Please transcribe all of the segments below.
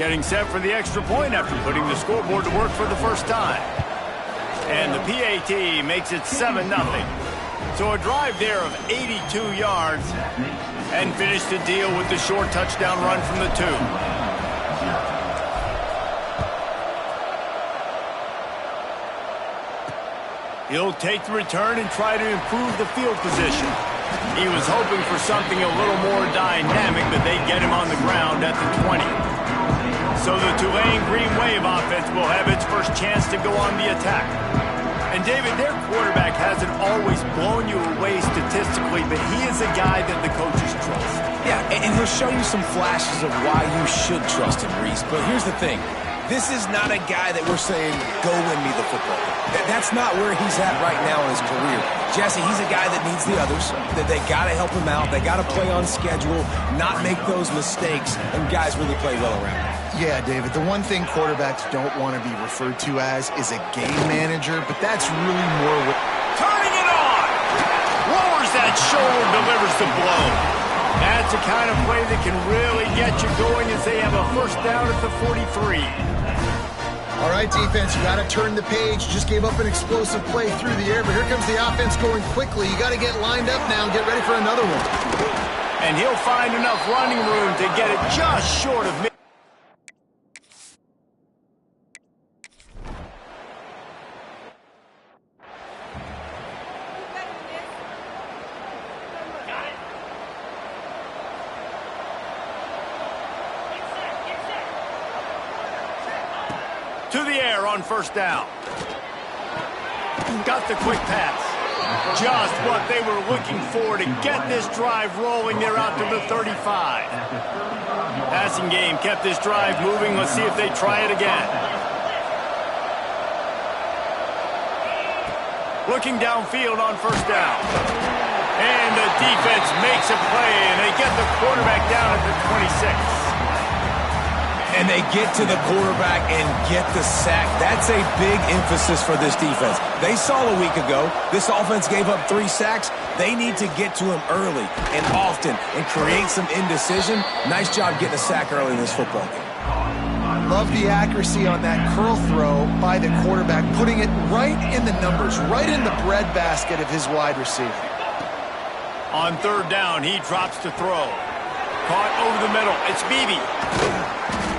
Getting set for the extra point after putting the scoreboard to work for the first time. And the PAT makes it 7-0. So a drive there of 82 yards and finish the deal with the short touchdown run from the 2. He'll take the return and try to improve the field position. He was hoping for something a little more dynamic, but they get him on the ground at the 20. So the Tulane Green Wave offense will have its first chance to go on the attack. And David, their quarterback hasn't always blown you away statistically, but he is a guy that the coaches trust. Yeah, and he'll show you some flashes of why you should trust him, Reese. But here's the thing. This is not a guy that we're saying, go win me the football game. That's not where he's at right now in his career. Jesse, he's a guy that needs the others, that they got to help him out. They got to play on schedule, not make those mistakes, and guys really play well around him. Yeah, David, the one thing quarterbacks don't want to be referred to as is a game manager, but that's really more what... Turning it on! Lowers that shoulder, delivers the blow. That's the kind of play that can really get you going as they have a first down at the 43. All right, defense, you got to turn the page. Just gave up an explosive play through the air, but here comes the offense going quickly. You got to get lined up now and get ready for another one. And he'll find enough running room to get it just short of mid. To the air on first down. Got the quick pass. Just what they were looking for to get this drive rolling. They're out to the 35. Passing game kept this drive moving. Let's see if they try it again. Looking downfield on first down. And the defense makes a play, and they get the quarterback down at the 26. And they get to the quarterback and get the sack. That's a big emphasis for this defense. They saw a week ago, this offense gave up 3 sacks. They need to get to him early and often and create some indecision. Nice job getting a sack early in this football game. Love the accuracy on that curl throw by the quarterback, putting it right in the numbers, right in the breadbasket of his wide receiver. On third down, he drops to throw. Caught over the middle. It's Beebe.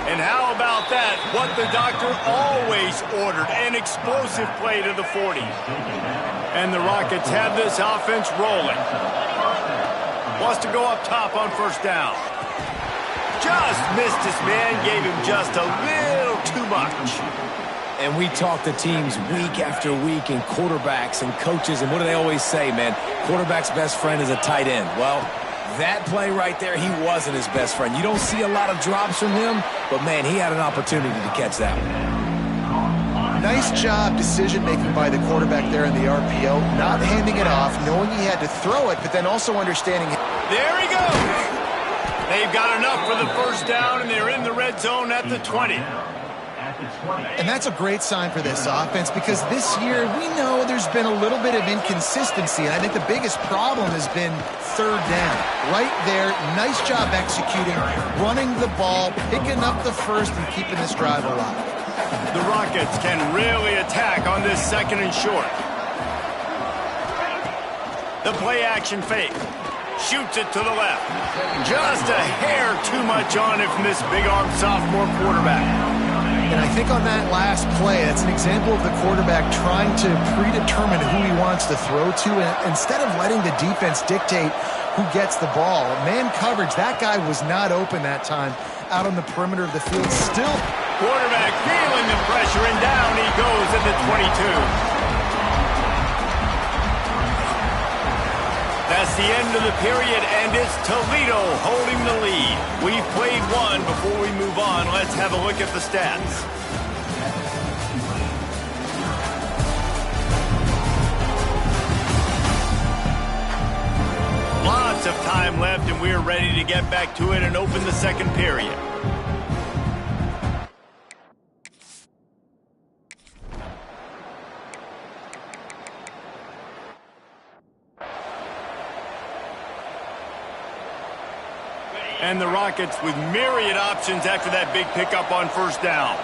And how about that? What the doctor always ordered, an explosive play to the 40. And the Rockets have this offense rolling. Wants to go up top on first down. Just missed his man, gave him just a little too much. And we talk to teams week after week and quarterbacks and coaches, and what do they always say, man? Quarterback's best friend is a tight end. Well, that play right there, he wasn't his best friend. You don't see a lot of drops from him, but, man, he had an opportunity to catch that one. Nice job decision-making by the quarterback there in the RPO, not handing it off, knowing he had to throw it, but then also understanding... There he goes! They've got enough for the first down, and they're in the red zone at the 20. And that's a great sign for this offense because this year we know there's been a little bit of inconsistency, and I think the biggest problem has been third down. Right there, nice job executing, running the ball, picking up the first, and keeping this drive alive. The Rockets can really attack on this second and short. The play-action fake. Shoots it to the left. Just a hair too much on it from this big-armed sophomore quarterback. And I think on that last play, that's an example of the quarterback trying to predetermine who he wants to throw to, and instead of letting the defense dictate who gets the ball. Man coverage, that guy was not open that time out on the perimeter of the field. Still. Quarterback feeling the pressure, and down he goes at the 22. That's the end of the period, and it's Toledo holding the lead. We've played one. Before we move on, let's have a look at the stats. Lots of time left, and we're ready to get back to it and open the second period. And the Rockets with myriad options after that big pickup on first down.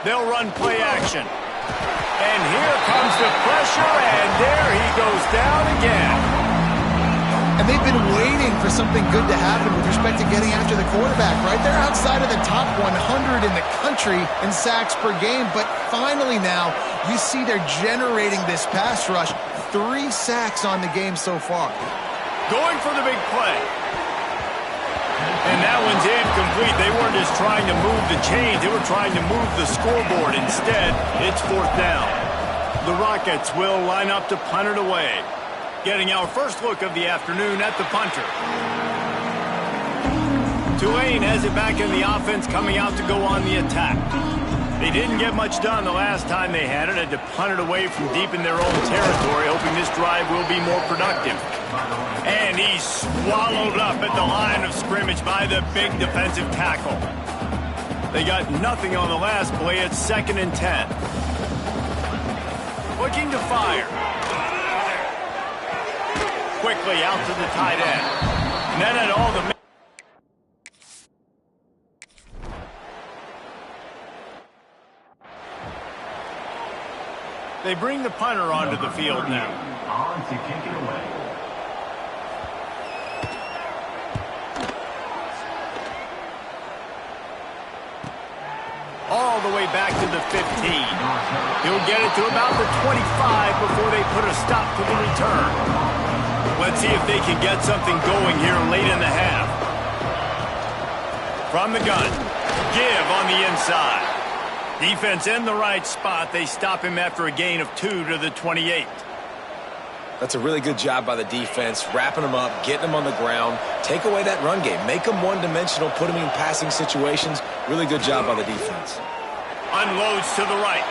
They'll run play action. And here comes the pressure, and there he goes down again. And they've been waiting for something good to happen with respect to getting after the quarterback, right? They're outside of the top 100 in the country in sacks per game, but finally now you see they're generating this pass rush. 3 sacks on the game so far. Going for the big play. And that one's incomplete. They weren't just trying to move the chains. They were trying to move the scoreboard. Instead, it's fourth down. The Rockets will line up to punt it away. Getting our first look of the afternoon at the punter. Tulane has it back in the offense, coming out to go on the attack. They didn't get much done the last time they had it. Had to punt it away from deep in their own territory, hoping this drive will be more productive. And he's swallowed up at the line of scrimmage by the big defensive tackle. They got nothing on the last play. It's 2nd and 10. Looking to fire. Quickly out to the tight end. And then at all the... They bring the punter onto the field now. On to kick it away. All the way back to the 15. He'll get it to about the 25 before they put a stop to the return. Let's see if they can get something going here late in the half. From the gun. Give on the inside. Defense in the right spot. They stop him after a gain of 2 to the 28. That's a really good job by the defense, wrapping them up, getting them on the ground. Take away that run game. Make them one-dimensional, put them in passing situations. Really good job by the defense. Unloads to the right.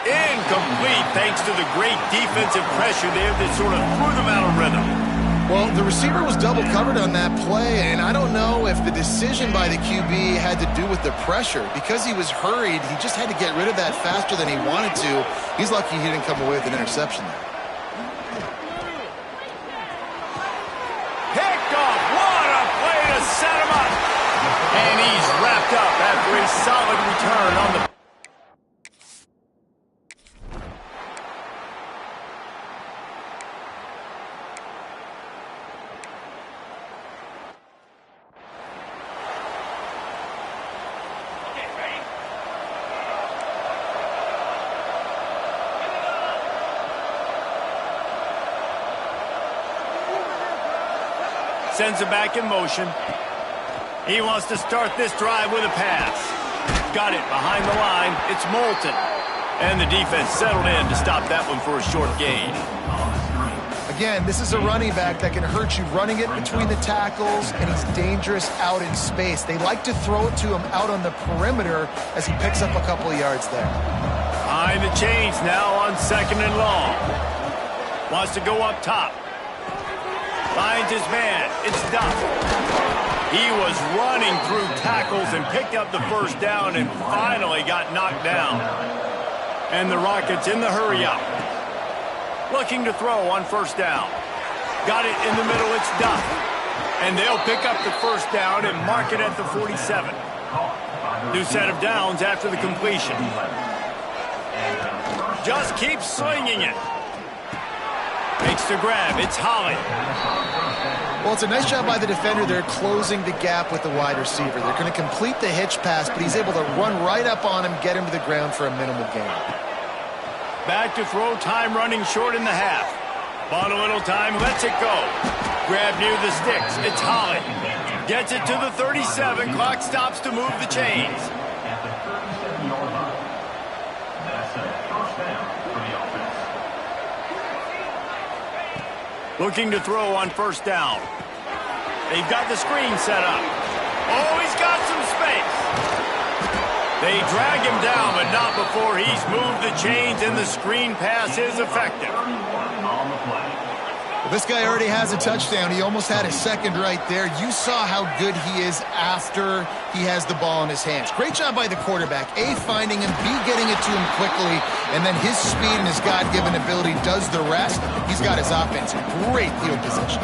Incomplete thanks to the great defensive pressure there that sort of threw them out of rhythm. Well, the receiver was double covered on that play, and I don't know if the decision by the QB had to do with the pressure. Because he was hurried, he just had to get rid of that faster than he wanted to. He's lucky he didn't come away with an interception there. Picked off. What a play to set him up. And he's wrapped up after a solid return on the... Sends it back in motion. He wants to start this drive with a pass. Got it behind the line. It's Moulton. And the defense settled in to stop that one for a short gain. Again, this is a running back that can hurt you running it between the tackles, and he's dangerous out in space. They like to throw it to him out on the perimeter as he picks up a couple of yards there. Behind the chains now on 2nd and long. Wants to go up top. Finds his man. It's Duff. He was running through tackles and picked up the first down and finally got knocked down. And the Rockets in the hurry-up. Looking to throw on first down. Got it in the middle. It's Duff. And they'll pick up the first down and mark it at the 47. New set of downs after the completion. Just keeps slinging it. Makes the grab. It's Holly. Well, it's a nice job by the defender. They're closing the gap with the wide receiver. They're going to complete the hitch pass, but he's able to run right up on him, get him to the ground for a minimal gain. Back to throw, time running short in the half. Bought a little time, lets it go. Grab near the sticks. It's Holly. Gets it to the 37. Clock stops to move the chains. At the 37-yard line. That's a first down for the offense. Looking to throw on first down. They've got the screen set up. Oh, he's got some space. They drag him down, but not before he's moved the chains, and the screen pass is effective. Well, this guy already has a touchdown. He almost had a second right there. You saw how good he is after he has the ball in his hands. Great job by the quarterback. A, finding him, B, getting it to him quickly, and then his speed and his God-given ability does the rest. He's got his offense in great field position.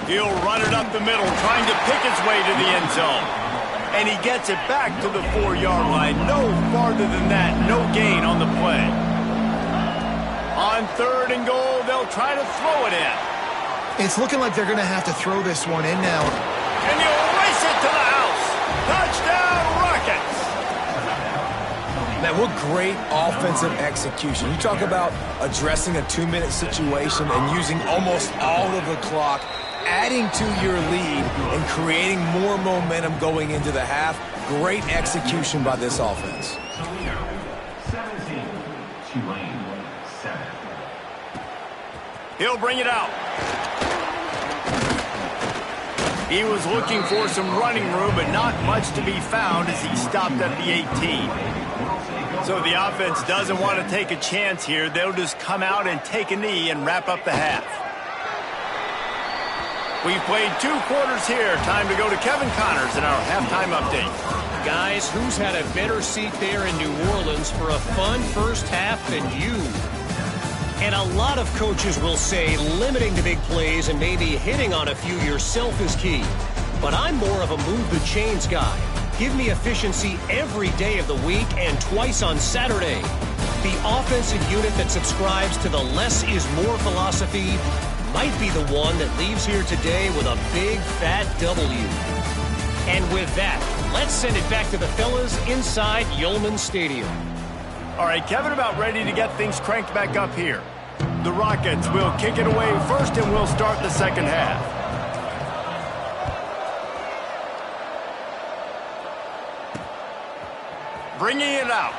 He'll run it up the middle, trying to pick his way to the end zone. And he gets it back to the 4-yard line. No farther than that. No gain on the play. On 3rd and goal, they'll try to throw it in. It's looking like they're going to have to throw this one in now. And he'll race it to the house. Touchdown, Rockets. Man, what great offensive execution. You talk about addressing a 2-minute situation and using almost all of the clock, adding to your lead and creating more momentum going into the half. Great execution by this offense. 17, Tulane 7. He'll bring it out. He was looking for some running room, but not much to be found as he stopped at the 18. So the offense doesn't want to take a chance here. They'll just come out and take a knee and wrap up the half. We've played 2 quarters here. Time to go to Kevin Connors in our halftime update. Guys, who's had a better seat there in New Orleans for a fun first half than you? And a lot of coaches will say limiting the big plays and maybe hitting on a few yourself is key. But I'm more of a move the chains guy. Give me efficiency every day of the week and twice on Saturday. The offensive unit that subscribes to the less is more philosophy might be the one that leaves here today with a big fat W. And with that, let's send it back to the fellas inside Yulman Stadium. All right, Kevin, about ready to get things cranked back up here. The Rockets will kick it away first, and we'll start the second half. Bringing it out.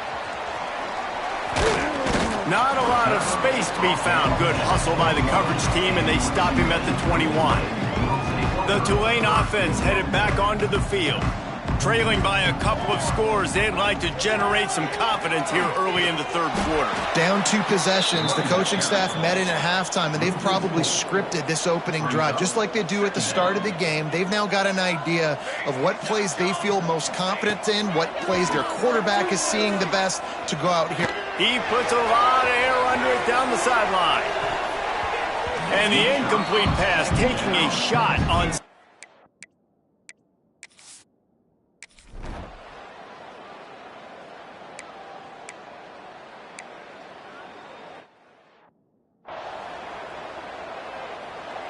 Not a lot of space to be found. Good hustle by the coverage team, and they stop him at the 21. The Tulane offense headed back onto the field. Trailing by a couple of scores, they'd like to generate some confidence here early in the 3rd quarter. Down 2 possessions. The coaching staff met in at halftime, and they've probably scripted this opening drive. Just like they do at the start of the game, they've now got an idea of what plays they feel most confident in, what plays their quarterback is seeing the best to go out here. He puts a lot of air under it down the sideline. And the incomplete pass taking a shot on...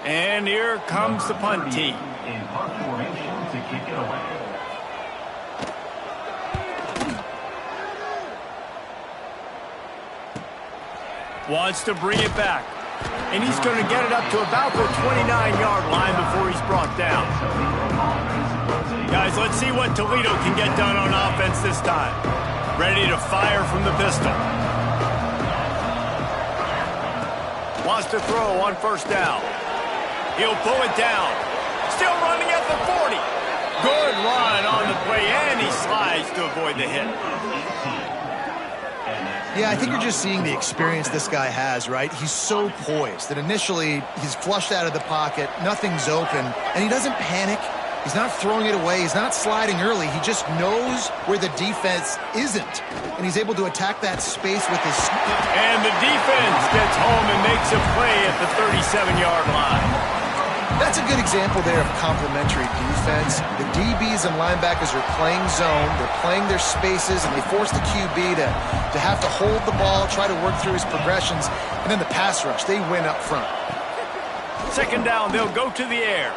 And here comes the punt team. In punt formation to kick it away. Wants to bring it back. And he's going to get it up to about the 29-yard line before he's brought down. Guys, let's see what Toledo can get done on offense this time. Ready to fire from the pistol. Wants to throw on 1st down. He'll pull it down. Still running at the 40. Good run on the play, and he slides to avoid the hit. Yeah, I think you're just seeing the experience this guy has, right? He's so poised that initially he's flushed out of the pocket, nothing's open, and he doesn't panic. He's not throwing it away. He's not sliding early. He just knows where the defense isn't, and he's able to attack that space with his... And the defense gets home and makes a play at the 37-yard line. That's a good example there of complementary defense. The DBs and linebackers are playing zone, they're playing their spaces, and they force the QB to have to hold the ball, try to work through his progressions, and then the pass rush, they win up front. 2nd down, they'll go to the air.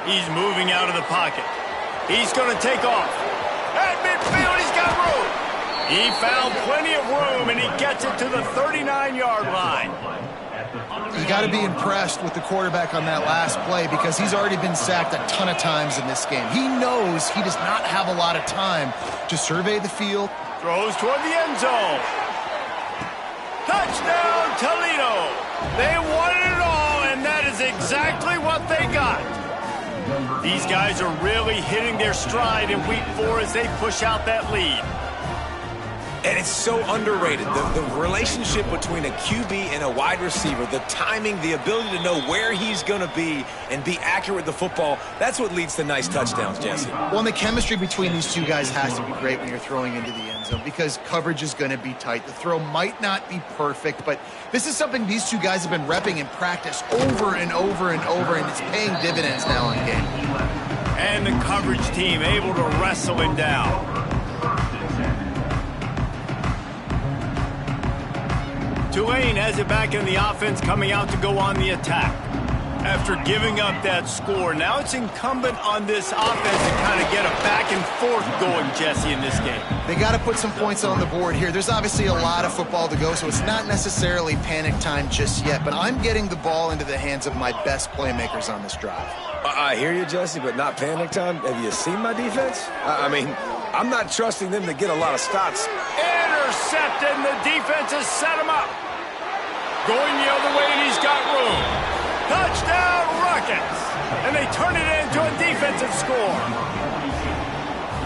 He's moving out of the pocket. He's going to take off. At midfield, he's got room. He found plenty of room, and he gets it to the 39-yard line. You got to be impressed with the quarterback on that last play because he's already been sacked a ton of times in this game. He knows he does not have a lot of time to survey the field. Throws toward the end zone. Touchdown, Toledo. They wanted it all, and that is exactly what they got. These guys are really hitting their stride in week 4 as they push out that lead. And it's so underrated. The relationship between a QB and a wide receiver, the timing, the ability to know where he's going to be and be accurate with the football, that's what leads to nice touchdowns, Jesse. Well, and the chemistry between these two guys has to be great when you're throwing into the end zone because coverage is going to be tight. The throw might not be perfect, but this is something these two guys have been repping in practice over and over and over, and it's paying dividends now on game. And the coverage team able to wrestle him down. Tulane has it back in the offense, coming out to go on the attack. After giving up that score, now it's incumbent on this offense to kind of get a back and forth going, Jesse, in this game. They got to put some points on the board here. There's obviously a lot of football to go, so it's not necessarily panic time just yet, but I'm getting the ball into the hands of my best playmakers on this drive. I hear you, Jesse, but not panic time. Have you seen my defense? I mean, I'm not trusting them to get a lot of stops. Intercepted, and the defense has set him up. Going the other way, and he's got room. Touchdown, Rockets! And they turn it into a defensive score.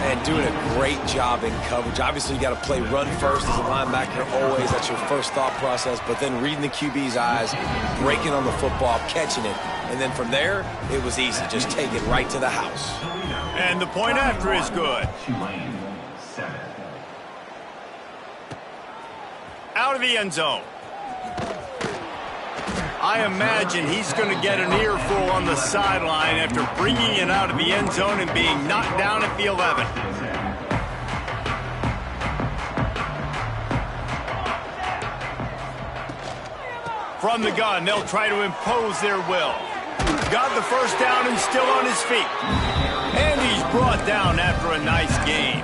And doing a great job in coverage. Obviously, you got to play run first as a linebacker always. That's your first thought process. But then reading the QB's eyes, breaking on the football, catching it. And then from there, it was easy. Just take it right to the house. And the point after is good. Out of the end zone. I imagine he's going to get an earful on the sideline after bringing it out of the end zone and being knocked down at the 11. From the gun, they'll try to impose their will. Got the first down and still on his feet. And he's brought down after a nice game.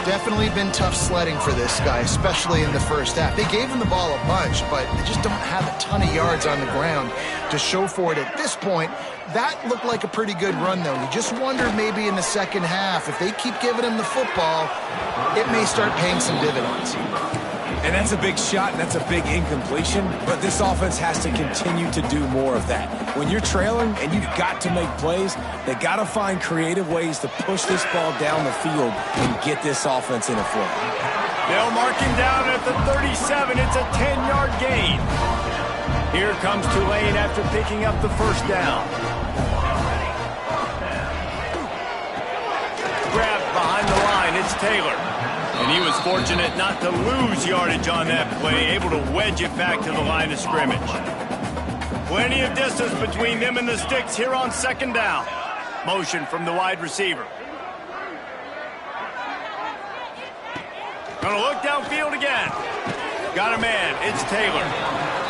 Definitely been tough sledding for this guy, especially in the first half. They gave him the ball a bunch, but they just don't have a ton of yards on the ground to show for it at this point. That looked like a pretty good run, though. You just wonder maybe in the second half, if they keep giving him the football, it may start paying some dividends. And that's a big shot, and that's a big incompletion, but this offense has to continue to do more of that. When you're trailing and you've got to make plays, they got to find creative ways to push this ball down the field and get this offense in a flow. They'll mark him down at the 37. It's a 10-yard gain. Here comes Tulane after picking up the first down. Grabbed behind the line. It's Taylor. And he was fortunate not to lose yardage on that play, able to wedge it back to the line of scrimmage. Plenty of distance between them and the sticks here on second down. Motion from the wide receiver. Gonna look downfield again. Got a man. It's Taylor.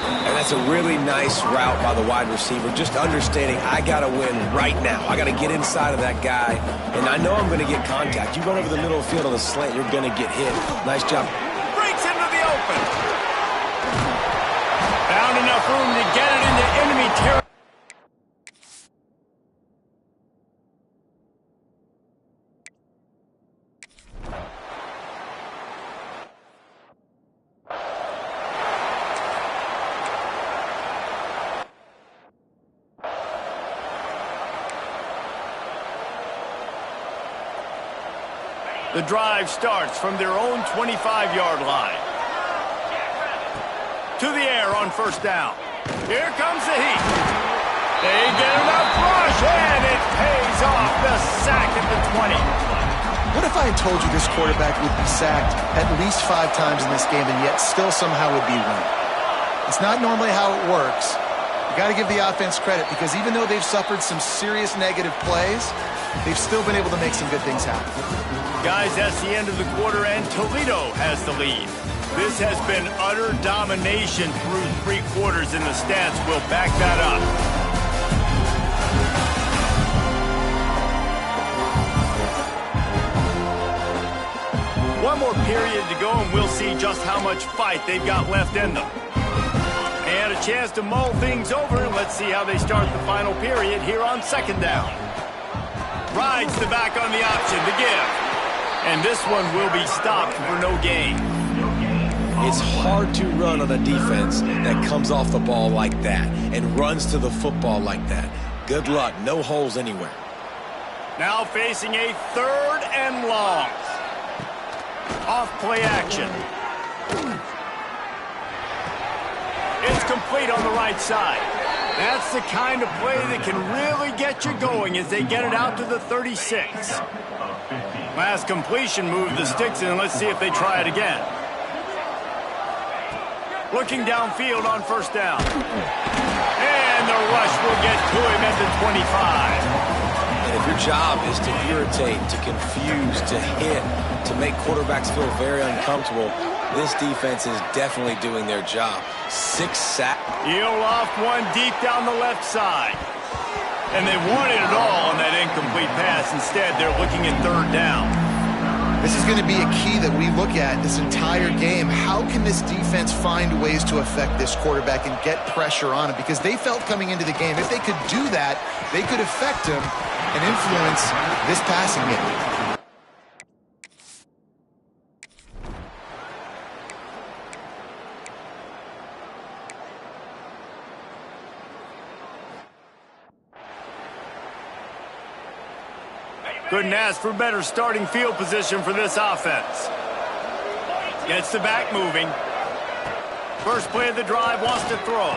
And that's a really nice route by the wide receiver, just understanding I got to win right now. I got to get inside of that guy, and I know I'm going to get contact. You run over the middle of the field on the slant, you're going to get hit. Nice job. Breaks into the open. Found enough room to get it into enemy territory. The drive starts from their own 25-yard line. To the air on first down. Here comes the heat. They get enough rush, and it pays off. The sack at the 20. What if I had told you this quarterback would be sacked at least 5 times in this game and yet still somehow would be winning? It's not normally how it works. You got to give the offense credit because even though they've suffered some serious negative plays, they've still been able to make some good things happen. Guys, that's the end of the quarter, and Toledo has the lead. This has been utter domination through 3 quarters, and the stats will back that up. One more period to go, and we'll see just how much fight they've got left in them. And a chance to mull things over. Let's see how they start the final period here on second down. Rides the back on the option to give. And this one will be stopped for no gain. It's hard to run on a defense that comes off the ball like that and runs to the football like that. Good luck. No holes anywhere. Now facing a 3rd and long. Off play action. It's complete on the right side. That's the kind of play that can really get you going as they get it out to the 36. Last completion moved the sticks in. Let's see if they try it again. Looking downfield on first down. And the rush will get to him at the 25. And if your job is to irritate, to confuse, to hit, to make quarterbacks feel very uncomfortable, this defense is definitely doing their job. 6 sacks. He'll off one deep down the left side. And they wanted it all on that incomplete pass. Instead, they're looking at third down. This is going to be a key that we look at this entire game. How can this defense find ways to affect this quarterback and get pressure on him? Because they felt coming into the game, if they could do that, they could affect him and influence this passing game. Couldn't ask for better starting field position for this offense. Gets the back moving. First play of the drive, wants to throw.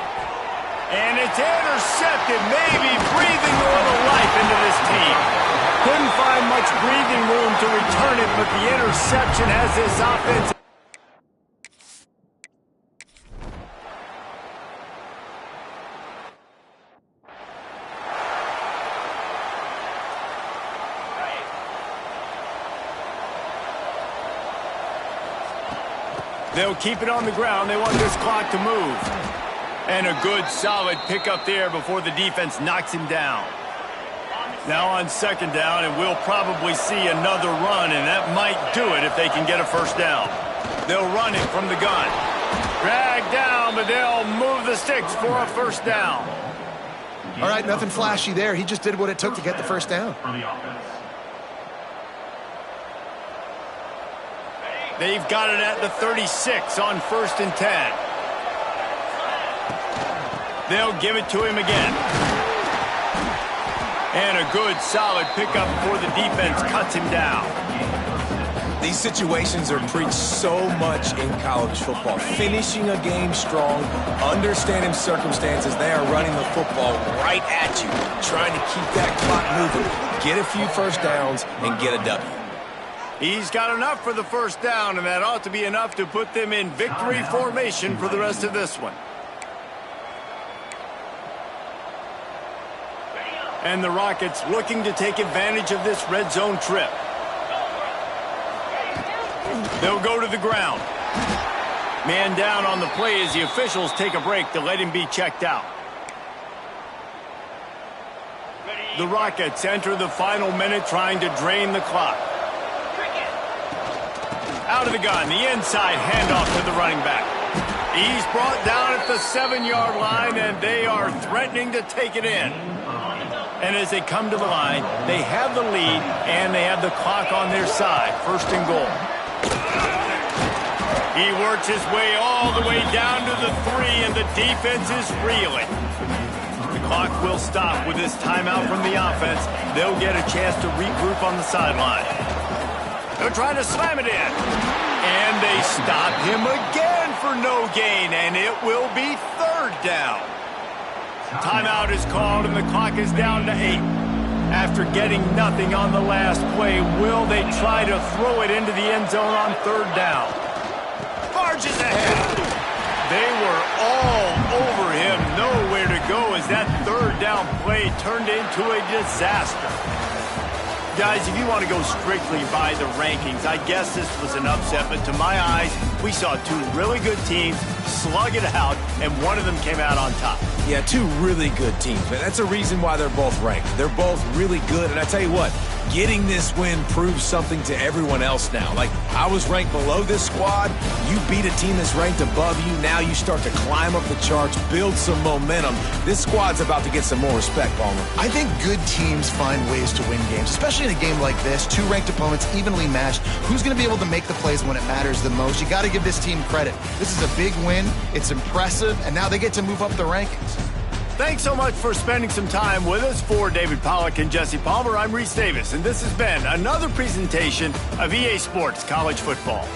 And it's intercepted, maybe breathing a little life into this team. Couldn't find much breathing room to return it, but the interception has this offense. They'll keep it on the ground. They want this clock to move. And a good, solid pickup there before the defense knocks him down. Now on second down, and we'll probably see another run, and that might do it if they can get a first down. They'll run it from the gun. Drag down, but they'll move the sticks for a first down. All right, nothing flashy there. He just did what it took to get the first down. They've got it at the 36 on 1st and 10. They'll give it to him again. And a good, solid pickup before the defense cuts him down. These situations are preached so much in college football. Finishing a game strong, understanding circumstances. They are running the football right at you, trying to keep that clock moving, get a few first downs, and get a W. He's got enough for the first down, and that ought to be enough to put them in victory formation for the rest of this one. And the Rockets looking to take advantage of this red zone trip. They'll go to the ground. Man down on the play as the officials take a break to let him be checked out. The Rockets enter the final minute trying to drain the clock. Out of the gun, the inside handoff to the running back. He's brought down at the 7-yard line, and they are threatening to take it in. And as they come to the line, they have the lead, and they have the clock on their side. 1st and goal. He works his way all the way down to the 3, and the defense is reeling. The clock will stop with this timeout from the offense. They'll get a chance to regroup on the sideline. They're trying to slam it in. And they stop him again for no gain, and it will be 3rd down. Timeout is called, and the clock is down to 8. After getting nothing on the last play, will they try to throw it into the end zone on 3rd down? Barges ahead. They were all over him, nowhere to go as that 3rd down play turned into a disaster. Guys, if you want to go strictly by the rankings, I guess this was an upset, but to my eyes, we saw 2 really good teams slug it out, and one of them came out on top. Yeah, 2 really good teams, man. That's a reason why they're both ranked. They're both really good, and I tell you what, getting this win proves something to everyone else now. Like, I was ranked below this squad. You beat a team that's ranked above you. Now you start to climb up the charts, build some momentum. This squad's about to get some more respect, Palmer. I think good teams find ways to win games, especially in a game like this. 2 ranked opponents, evenly matched. Who's going to be able to make the plays when it matters the most? You got to give this team credit. This is a big win. It's impressive, and now they get to move up the rankings. Thanks so much for spending some time with us. For David Pollack and Jesse Palmer, I'm Reese Davis, and this has been another presentation of EA Sports College Football.